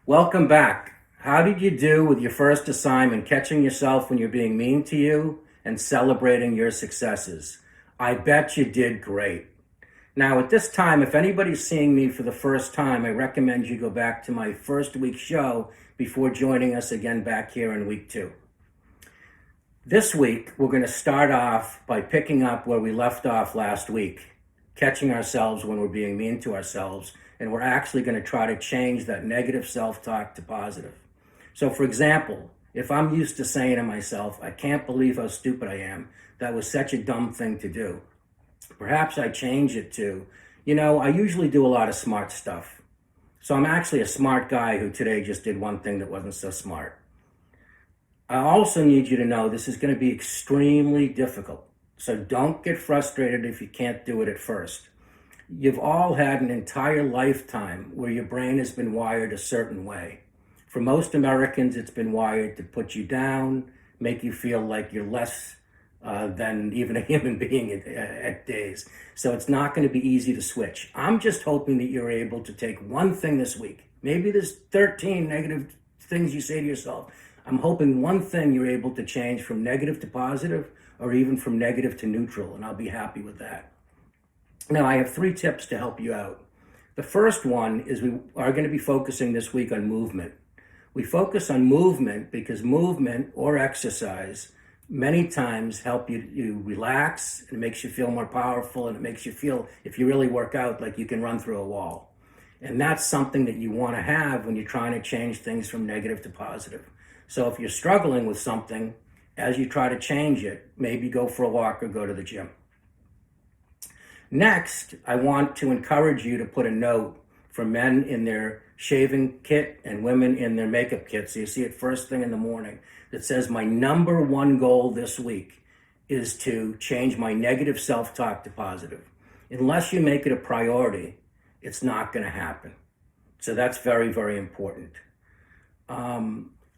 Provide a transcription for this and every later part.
Welcome back. How did you do with your first assignment, catching yourself when you're being mean to you and celebrating your successes? I bet you did great. Now, at this time, if anybody's seeing me for the first time, I recommend you go back to my first week show before joining us again back here in week 2. This week, we're going to start off by picking up where we left off last week, catching ourselves when we're being mean to ourselves, and we're actually going to try to change that negative self-talk to positive. So for example, if I'm used to saying to myself, I can't believe how stupid I am, that was such a dumb thing to do, perhaps I change it to, I usually do a lot of smart stuff. So I'm actually a smart guy who today just did one thing that wasn't so smart. I also need you to know this is going to be extremely difficult. So don't get frustrated if you can't do it at first. You've all had an entire lifetime where your brain has been wired a certain way. For most Americans, it's been wired to put you down, make you feel like you're less than even a human being at days. So it's not going to be easy to switch. I'm just hoping that you're able to take one thing this week. Maybe there's 13 negative things you say to yourself. I'm hoping one thing you're able to change from negative to positive, or even from negative to neutral, and I'll be happy with that. Now, I have 3 tips to help you out. The first one is we are going to be focusing this week on movement. We focus on movement because movement or exercise many times help you relax, and it makes you feel more powerful, and it makes you feel, if you really work out, like you can run through a wall. And that's something that you want to have when you're trying to change things from negative to positive. So if you're struggling with something, as you try to change it, maybe go for a walk or go to the gym. Next, I want to encourage you to put a note for men in their shaving kit and women in their makeup kit. So you see it first thing in the morning that says my number one goal this week is to change my negative self-talk to positive. Unless you make it a priority, it's not going to happen. So that's very, very important.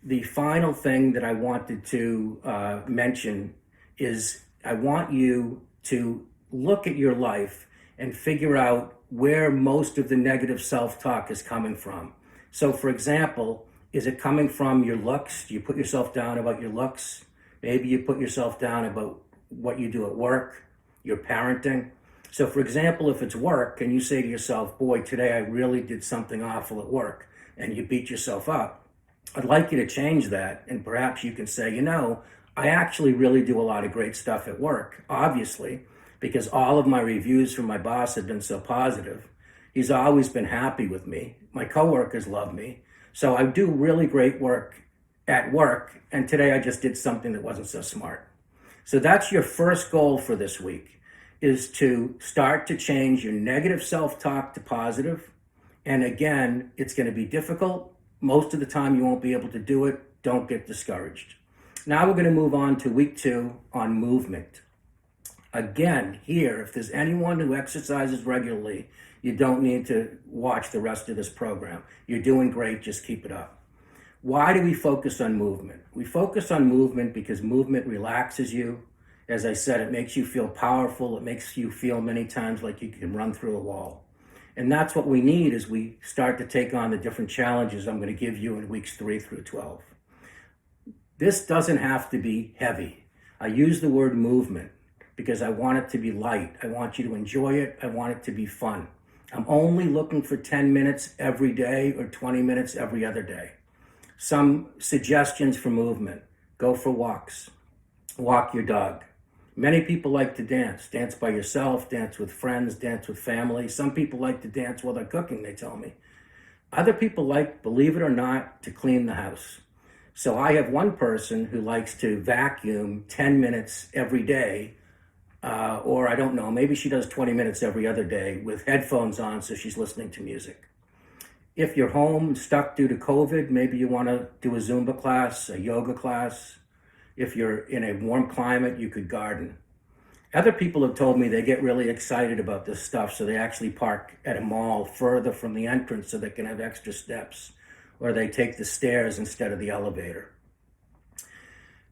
The final thing that I wanted to mention is I want you to look at your life and figure out where most of the negative self-talk is coming from. So for example, is it coming from your looks? Do you put yourself down about your looks? Maybe you put yourself down about what you do at work, your parenting. So for example, if it's work and you say to yourself, boy, today I really did something awful at work, and you beat yourself up, I'd like you to change that, and perhaps you can say, I actually really do a lot of great stuff at work, obviously, because all of my reviews from my boss have been so positive. He's always been happy with me. My coworkers love me. So I do really great work at work, and today I just did something that wasn't so smart. So that's your first goal for this week, is to start to change your negative self-talk to positive. And again, it's going to be difficult. Most of the time you won't be able to do it. Don't get discouraged. Now we're going to move on to week 2 on movement. Again, here, if there's anyone who exercises regularly, you don't need to watch the rest of this program. You're doing great, just keep it up. Why do we focus on movement? We focus on movement because movement relaxes you. As I said, it makes you feel powerful. It makes you feel many times like you can run through a wall. And that's what we need as we start to take on the different challenges I'm going to give you in weeks 3 through 12. This doesn't have to be heavy. I use the word movement because I want it to be light. I want you to enjoy it. I want it to be fun. I'm only looking for 10 minutes every day or 20 minutes every other day. Some suggestions for movement: go for walks, walk your dog. Many people like to dance. Dance by yourself, dance with friends, dance with family. Some people like to dance while they're cooking, they tell me. Other people like, believe it or not, to clean the house. So I have one person who likes to vacuum 10 minutes every day, or I don't know, maybe she does 20 minutes every other day with headphones on so she's listening to music. If you're home stuck due to COVID, maybe you want to do a Zumba class, a yoga class. If you're in a warm climate, you could garden. Other people have told me they get really excited about this stuff, so they actually park at a mall further from the entrance so they can have extra steps, or they take the stairs instead of the elevator.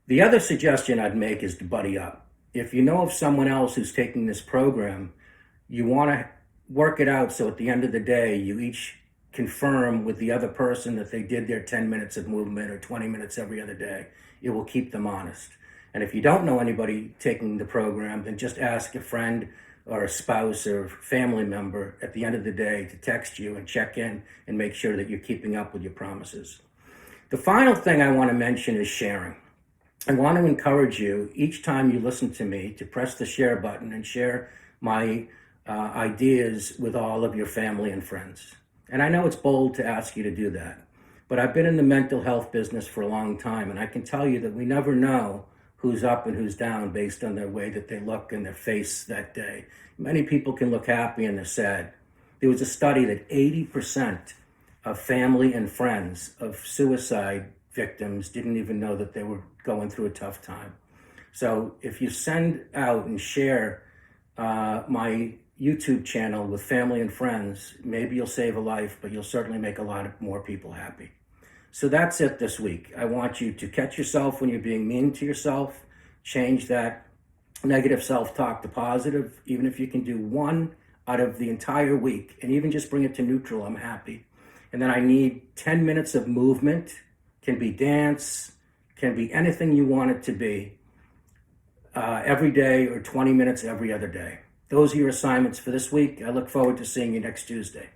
The other suggestion I'd make is to buddy up. If you know of someone else who's taking this program, you want to work it out so at the end of the day, you each confirm with the other person that they did their 10 minutes of movement or 20 minutes every other day. It will keep them honest. And if you don't know anybody taking the program, then just ask a friend or a spouse or family member at the end of the day to text you and check in and make sure that you're keeping up with your promises. The final thing I want to mention is sharing. I want to encourage you each time you listen to me to press the share button and share my ideas with all of your family and friends. And I know it's bold to ask you to do that, but I've been in the mental health business for a long time, and I can tell you that we never know who's up and who's down based on their way that they look and their face that day. Many people can look happy and they're sad. There was a study that 80% of family and friends of suicide victims didn't even know that they were going through a tough time. So if you send out and share my YouTube channel with family and friends, maybe you'll save a life, but you'll certainly make a lot more people happy. So that's it this week. I want you to catch yourself when you're being mean to yourself, change that negative self-talk to positive, even if you can do one out of the entire week, and even just bring it to neutral, I'm happy. And then I need 10 minutes of movement, can be dance, can be anything you want it to be, every day, or 20 minutes every other day. Those are your assignments for this week. I look forward to seeing you next Tuesday.